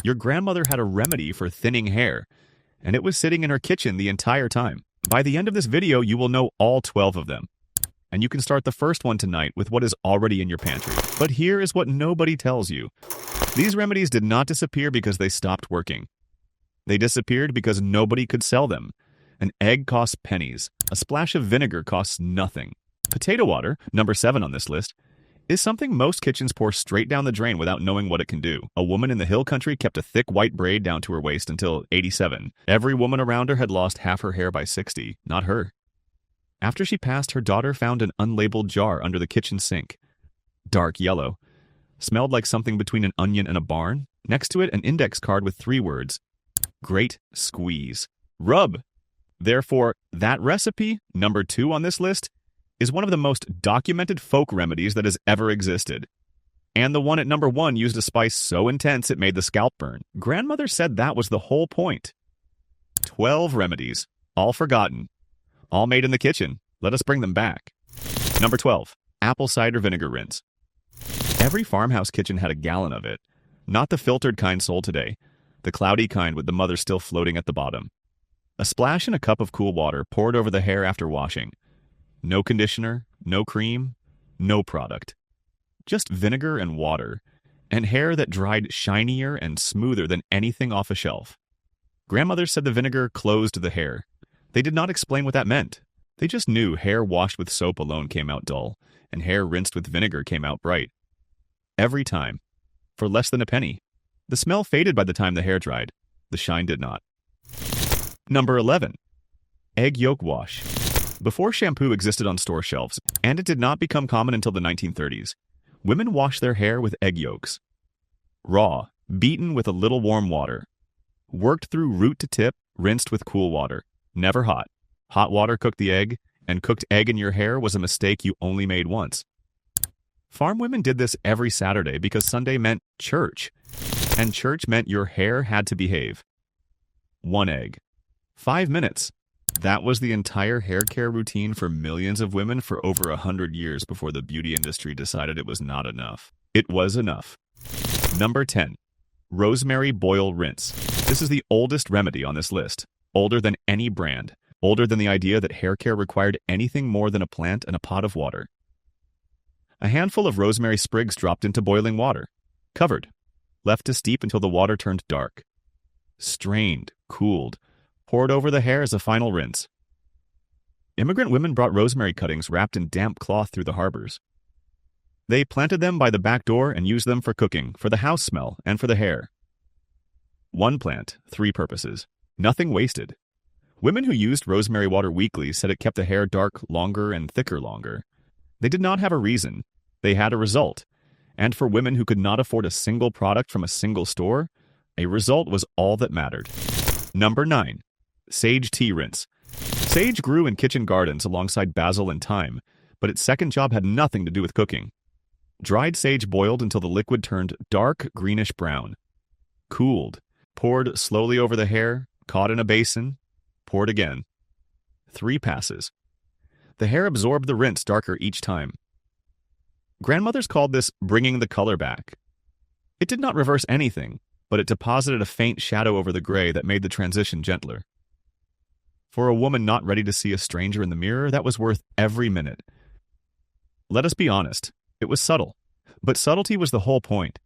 Your grandmother had a remedy for thinning hair, and it was sitting in her kitchen the entire time. By the end of this video, you will know all 12 of them. And you can start the first one tonight with what is already in your pantry. But here is what nobody tells you. These remedies did not disappear because they stopped working. They disappeared because nobody could sell them. An egg costs pennies. A splash of vinegar costs nothing. Potato water, number 7 on this list, is something most kitchens pour straight down the drain without knowing what it can do. A woman in the hill country kept a thick white braid down to her waist until 87. Every woman around her had lost half her hair by 60, not her. After she passed, her daughter found an unlabeled jar under the kitchen sink. Dark yellow. Smelled like something between an onion and a barn. Next to it, an index card with 3 words. Great squeeze. Rub. Therefore, that recipe, number 2 on this list, is one of the most documented folk remedies that has ever existed. And the one at number 1 used a spice so intense it made the scalp burn. Grandmother said that was the whole point. 12 remedies, all forgotten, all made in the kitchen. Let us bring them back. Number 12, apple cider vinegar rinse. Every farmhouse kitchen had a gallon of it. Not the filtered kind sold today, the cloudy kind with the mother still floating at the bottom. A splash in a cup of cool water poured over the hair after washing. No conditioner, no cream, no product. Just vinegar and water, and hair that dried shinier and smoother than anything off a shelf. Grandmother said the vinegar closed the hair. They did not explain what that meant. They just knew hair washed with soap alone came out dull, and hair rinsed with vinegar came out bright. Every time. For less than a penny. The smell faded by the time the hair dried. The shine did not. Number 11. Egg yolk wash. Before shampoo existed on store shelves, and it did not become common until the 1930s, women washed their hair with egg yolks. Raw, beaten with a little warm water. Worked through root to tip, rinsed with cool water. Never hot. Hot water cooked the egg, and cooked egg in your hair was a mistake you only made once. Farm women did this every Saturday because Sunday meant church, and church meant your hair had to behave. 1 egg. 5 minutes. That was the entire hair care routine for millions of women for over 100 years before the beauty industry decided it was not enough. It was enough. Number 10. Rosemary boil rinse. This is the oldest remedy on this list. Older than any brand. Older than the idea that hair care required anything more than a plant and a pot of water. A handful of rosemary sprigs dropped into boiling water. Covered. Left to steep until the water turned dark. Strained, cooled, poured over the hair as a final rinse. Immigrant women brought rosemary cuttings wrapped in damp cloth through the harbors. They planted them by the back door and used them for cooking, for the house smell, and for the hair. 1 plant, 3 purposes. Nothing wasted. Women who used rosemary water weekly said it kept the hair dark longer and thicker longer. They did not have a reason. They had a result. And for women who could not afford a single product from a single store, a result was all that mattered. Number 9. Sage tea rinse. Sage grew in kitchen gardens alongside basil and thyme, but its second job had nothing to do with cooking. Dried sage boiled until the liquid turned dark greenish brown. Cooled. Poured slowly over the hair, caught in a basin, poured again. 3 passes. The hair absorbed the rinse darker each time. Grandmothers called this bringing the color back. It did not reverse anything, but it deposited a faint shadow over the gray that made the transition gentler. For a woman not ready to see a stranger in the mirror, that was worth every minute. Let us be honest, it was subtle, but subtlety was the whole point.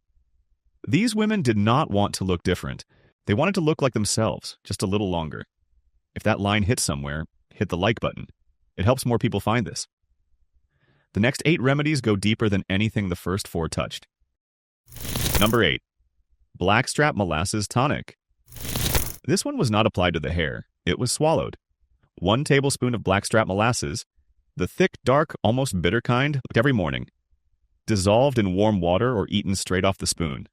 These women did not want to look different. They wanted to look like themselves, just a little longer. If that line hit somewhere, hit the like button. It helps more people find this. The next 8 remedies go deeper than anything the first 4 touched. Number 8. Blackstrap molasses tonic. This one was not applied to the hair. It was swallowed. 1 tablespoon of blackstrap molasses, the thick, dark, almost bitter kind, every morning. Dissolved in warm water or eaten straight off the spoon.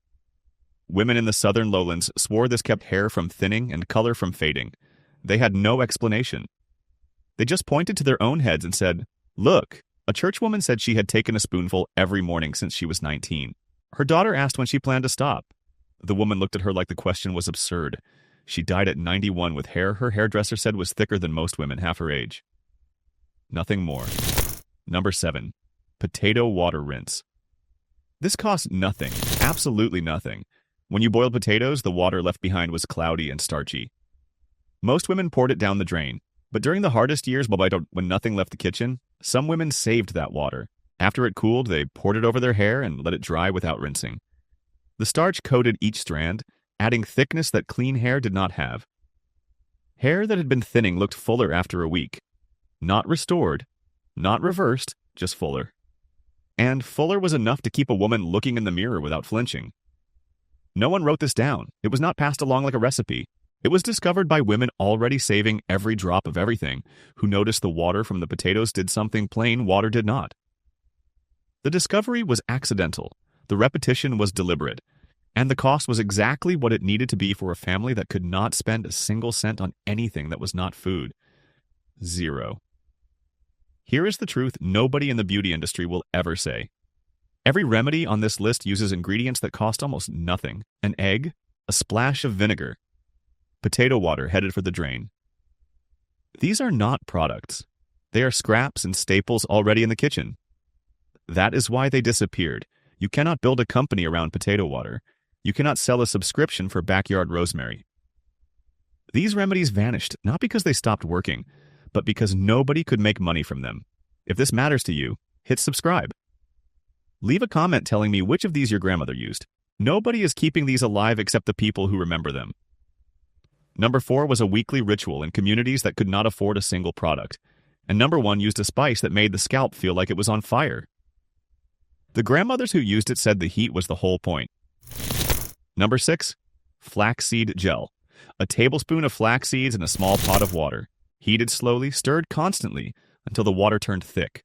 Women in the southern lowlands swore this kept hair from thinning and color from fading. They had no explanation. They just pointed to their own heads and said, "Look." A churchwoman said she had taken a spoonful every morning since she was 19. Her daughter asked when she planned to stop. The woman looked at her like the question was absurd. She died at 91 with hair her hairdresser said was thicker than most women half her age. Nothing more. Number 7. Potato water rinse. This cost nothing, absolutely nothing. When you boiled potatoes, the water left behind was cloudy and starchy. Most women poured it down the drain, but during the hardest years when nothing left the kitchen, some women saved that water. After it cooled, they poured it over their hair and let it dry without rinsing. The starch coated each strand, adding thickness that clean hair did not have. Hair that had been thinning looked fuller after a week. Not restored, not reversed, just fuller. And fuller was enough to keep a woman looking in the mirror without flinching. No one wrote this down. It was not passed along like a recipe. It was discovered by women already saving every drop of everything, who noticed the water from the potatoes did something plain water did not. The discovery was accidental, the repetition was deliberate, and the cost was exactly what it needed to be for a family that could not spend a single cent on anything that was not food. 0. Here is the truth nobody in the beauty industry will ever say. Every remedy on this list uses ingredients that cost almost nothing. An egg, a splash of vinegar, potato water headed for the drain. These are not products. They are scraps and staples already in the kitchen. That is why they disappeared. You cannot build a company around potato water. You cannot sell a subscription for backyard rosemary. These remedies vanished not because they stopped working, but because nobody could make money from them. If this matters to you, hit subscribe. Leave a comment telling me which of these your grandmother used. Nobody is keeping these alive except the people who remember them. Number 4 was a weekly ritual in communities that could not afford a single product. And number 1 used a spice that made the scalp feel like it was on fire. The grandmothers who used it said the heat was the whole point. Number 6, flaxseed gel. A tablespoon of flax seeds in a small pot of water. Heated slowly, stirred constantly until the water turned thick.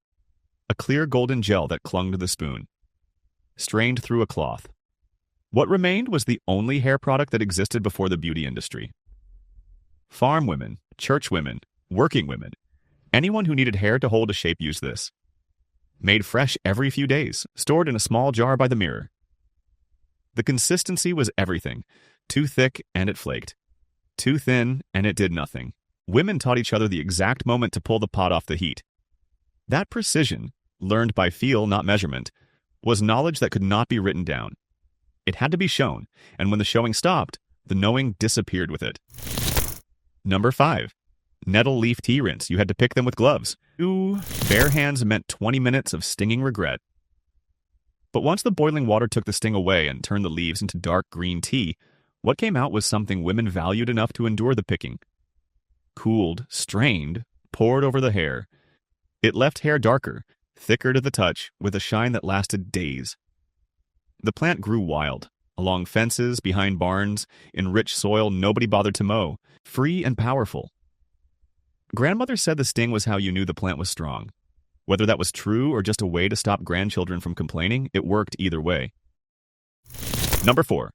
A clear golden gel that clung to the spoon. Strained through a cloth. What remained was the only hair product that existed before the beauty industry. Farm women, church women, working women, anyone who needed hair to hold a shape used this. Made fresh every few days, stored in a small jar by the mirror. The consistency was everything. Too thick and it flaked. Too thin and it did nothing. Women taught each other the exact moment to pull the pot off the heat. That precision, learned by feel, not measurement, was knowledge that could not be written down. It had to be shown, and when the showing stopped, the knowing disappeared with it. Number 5. Nettle leaf tea rinse. You had to pick them with gloves. Ooh, bare hands meant 20 minutes of stinging regret. But once the boiling water took the sting away and turned the leaves into dark green tea, what came out was something women valued enough to endure the picking. Cooled, strained, poured over the hair. It left hair darker, thicker to the touch, with a shine that lasted days. The plant grew wild, along fences, behind barns, in rich soil nobody bothered to mow, free and powerful. Grandmother said the sting was how you knew the plant was strong. Whether that was true or just a way to stop grandchildren from complaining, it worked either way. Number 4.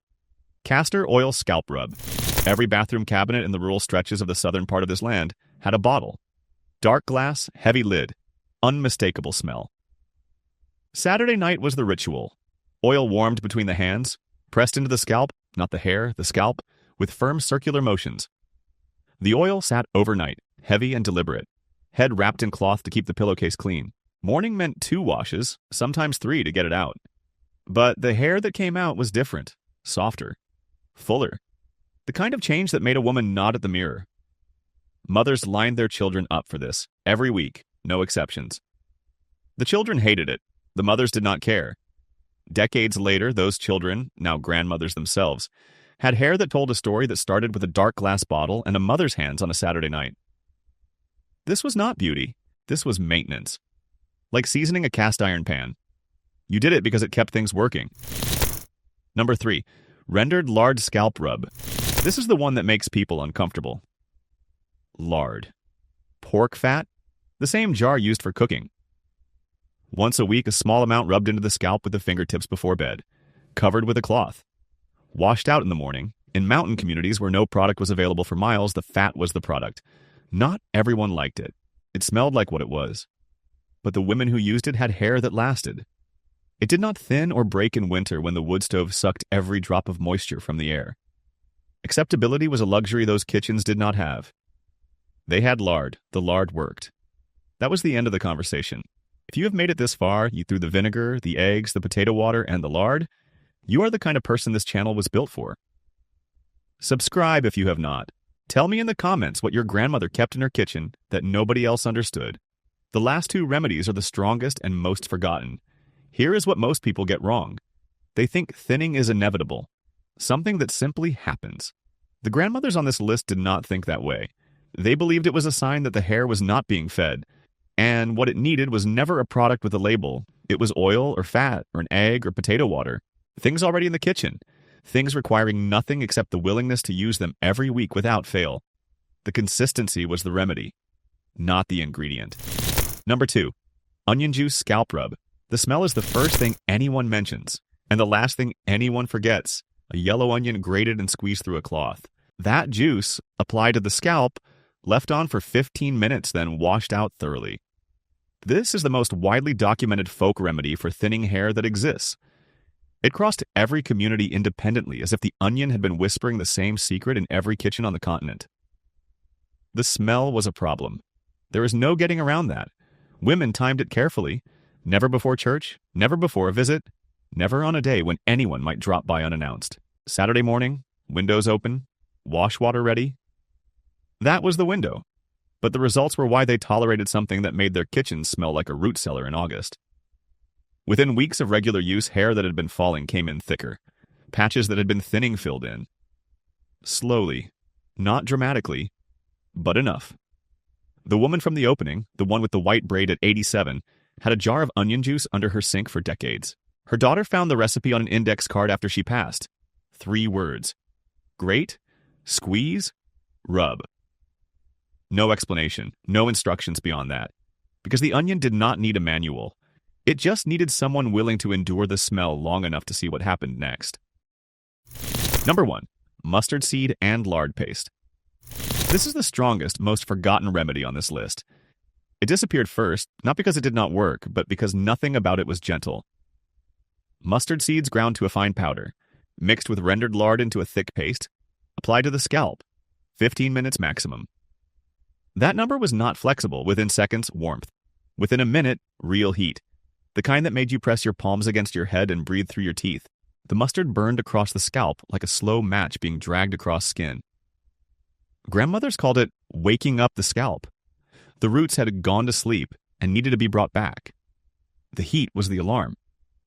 Castor oil scalp rub. Every bathroom cabinet in the rural stretches of the southern part of this land had a bottle. Dark glass, heavy lid, unmistakable smell. Saturday night was the ritual. Oil warmed between the hands, pressed into the scalp, not the hair, the scalp, with firm circular motions. The oil sat overnight, heavy and deliberate, head wrapped in cloth to keep the pillowcase clean. Morning meant 2 washes, sometimes 3 to get it out. But the hair that came out was different, softer, fuller. The kind of change that made a woman nod at the mirror. Mothers lined their children up for this, every week, no exceptions. The children hated it. The mothers did not care. Decades later, those children, now grandmothers themselves, had hair that told a story that started with a dark glass bottle and a mother's hands on a Saturday night. This was not beauty. This was maintenance. Like seasoning a cast iron pan. You did it because it kept things working. Number 3, rendered lard scalp rub. This is the one that makes people uncomfortable. Lard. Pork fat? The same jar used for cooking. Once a week, a small amount rubbed into the scalp with the fingertips before bed, covered with a cloth. Washed out in the morning. In mountain communities where no product was available for miles, the fat was the product. Not everyone liked it. It smelled like what it was. But the women who used it had hair that lasted. It did not thin or break in winter when the wood stove sucked every drop of moisture from the air. Acceptability was a luxury those kitchens did not have. They had lard. The lard worked. That was the end of the conversation. If you have made it this far, you threw the vinegar, the eggs, the potato water, and the lard, You are the kind of person this channel was built for. Subscribe if you have not. Tell me in the comments what your grandmother kept in her kitchen that nobody else understood. The last two remedies are the strongest and most forgotten. Here is what most people get wrong. They think thinning is inevitable, something that simply happens. The grandmothers on this list did not think that way. They believed it was a sign that the hair was not being fed, and what it needed was never a product with a label. It was oil or fat or an egg or potato water. Things already in the kitchen. Things requiring nothing except the willingness to use them every week without fail. The consistency was the remedy, not the ingredient. Number 2, onion juice scalp rub. The smell is the first thing anyone mentions, and the last thing anyone forgets. A yellow onion grated and squeezed through a cloth. That juice, applied to the scalp, left on for 15 minutes, then washed out thoroughly. This is the most widely documented folk remedy for thinning hair that exists. It crossed every community independently, as if the onion had been whispering the same secret in every kitchen on the continent. The smell was a problem. There is no getting around that. Women timed it carefully. Never before church, never before a visit, never on a day when anyone might drop by unannounced. Saturday morning, windows open, wash water ready. That was the window. But the results were why they tolerated something that made their kitchen smell like a root cellar in August. Within weeks of regular use, hair that had been falling came in thicker. Patches that had been thinning filled in. Slowly. Not dramatically, but enough. The woman from the opening, the one with the white braid at 87, had a jar of onion juice under her sink for decades. Her daughter found the recipe on an index card after she passed. 3 words. Grate, squeeze, rub. No explanation, no instructions beyond that. Because the onion did not need a manual. It just needed someone willing to endure the smell long enough to see what happened next. Number 1, mustard seed and lard paste. This is the strongest, most forgotten remedy on this list. It disappeared first, not because it did not work, but because nothing about it was gentle. Mustard seeds ground to a fine powder, mixed with rendered lard into a thick paste, applied to the scalp, 15 minutes maximum. That number was not flexible. Within seconds, warmth. Within a minute, real heat. The kind that made you press your palms against your head and breathe through your teeth. The mustard burned across the scalp like a slow match being dragged across skin. Grandmothers called it waking up the scalp. The roots had gone to sleep and needed to be brought back. The heat was the alarm.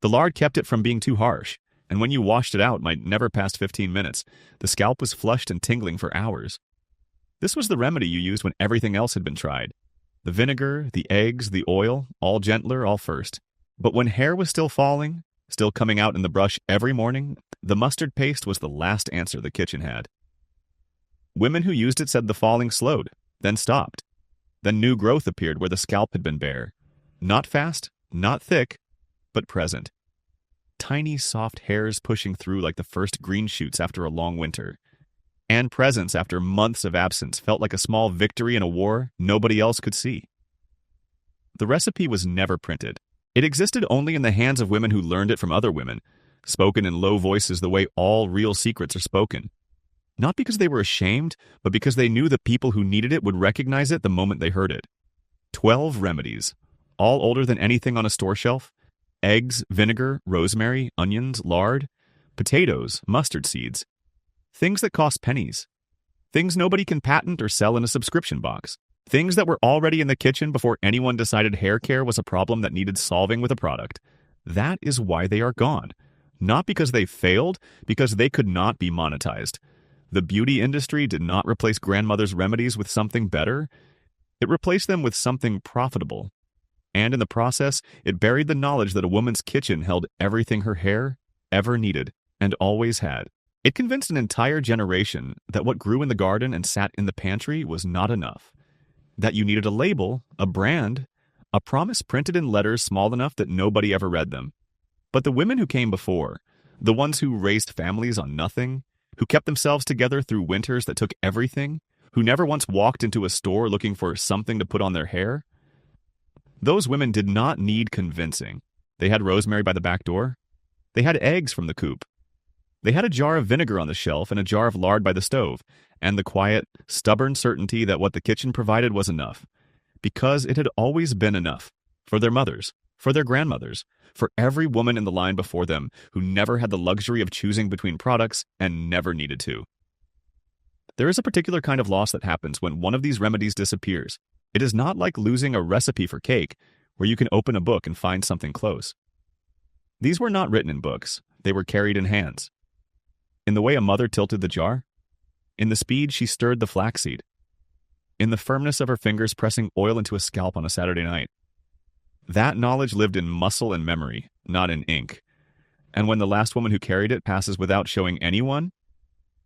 The lard kept it from being too harsh, and when you washed it out, might never past 15 minutes, the scalp was flushed and tingling for hours. This was the remedy you used when everything else had been tried. The vinegar, the eggs, the oil, all gentler, all first. But when hair was still falling, still coming out in the brush every morning, the mustard paste was the last answer the kitchen had. Women who used it said the falling slowed, then stopped. Then new growth appeared where the scalp had been bare. Not fast, not thick, but present. Tiny, soft hairs pushing through like the first green shoots after a long winter. And presence after months of absence felt like a small victory in a war nobody else could see. The recipe was never printed. It existed only in the hands of women who learned it from other women, spoken in low voices the way all real secrets are spoken. Not because they were ashamed, but because they knew the people who needed it would recognize it the moment they heard it. 12 remedies, all older than anything on a store shelf. Eggs, vinegar, rosemary, onions, lard, potatoes, mustard seeds. Things that cost pennies. Things nobody can patent or sell in a subscription box. Things that were already in the kitchen before anyone decided hair care was a problem that needed solving with a product. That is why they are gone. Not because they failed, because they could not be monetized. The beauty industry did not replace grandmother's remedies with something better. It replaced them with something profitable. And in the process, it buried the knowledge that a woman's kitchen held everything her hair ever needed and always had. It convinced an entire generation that what grew in the garden and sat in the pantry was not enough. That you needed a label, a brand, a promise printed in letters small enough that nobody ever read them. But the women who came before, the ones who raised families on nothing, who kept themselves together through winters that took everything, who never once walked into a store looking for something to put on their hair, those women did not need convincing. They had rosemary by the back door. They had eggs from the coop. They had a jar of vinegar on the shelf and a jar of lard by the stove, and the quiet, stubborn certainty that what the kitchen provided was enough, because it had always been enough, for their mothers, for their grandmothers, for every woman in the line before them who never had the luxury of choosing between products and never needed to. There is a particular kind of loss that happens when one of these remedies disappears. It is not like losing a recipe for cake, where you can open a book and find something close. These were not written in books, they were carried in hands. In the way a mother tilted the jar, in the speed she stirred the flaxseed, in the firmness of her fingers pressing oil into a scalp on a Saturday night. That knowledge lived in muscle and memory, not in ink. And when the last woman who carried it passes without showing anyone,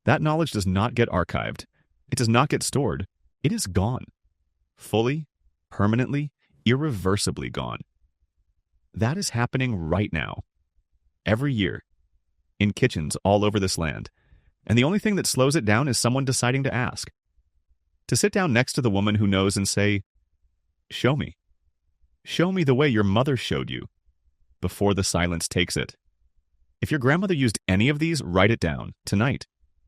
that knowledge does not get archived. It does not get stored. It is gone. Fully, permanently, irreversibly gone. That is happening right now. Every year. In kitchens all over this land. And the only thing that slows it down is someone deciding to ask. To sit down next to the woman who knows and say, "Show me. Show me the way your mother showed you," before the silence takes it. If your grandmother used any of these, write it down, tonight.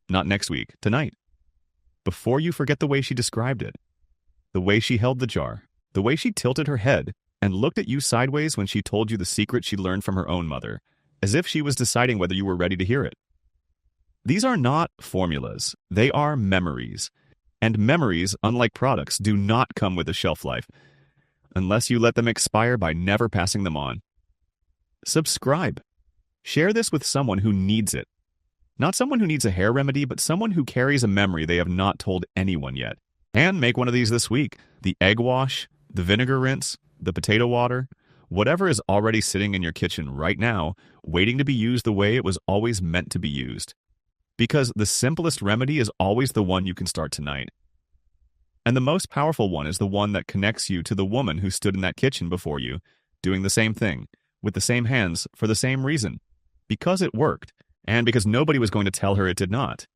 Not next week, tonight. Before you forget the way she described it. The way she held the jar. The way she tilted her head and looked at you sideways when she told you the secret she learned from her own mother, as if she was deciding whether you were ready to hear it. These are not formulas. They are memories. And memories, unlike products, do not come with a shelf life, unless you let them expire by never passing them on. Subscribe. Share this with someone who needs it. Not someone who needs a hair remedy, but someone who carries a memory they have not told anyone yet. And make one of these this week. The egg wash, the vinegar rinse, the potato water, whatever is already sitting in your kitchen right now, waiting to be used the way it was always meant to be used. Because the simplest remedy is always the one you can start tonight. And the most powerful one is the one that connects you to the woman who stood in that kitchen before you, doing the same thing, with the same hands, for the same reason. Because it worked, and because nobody was going to tell her it did not.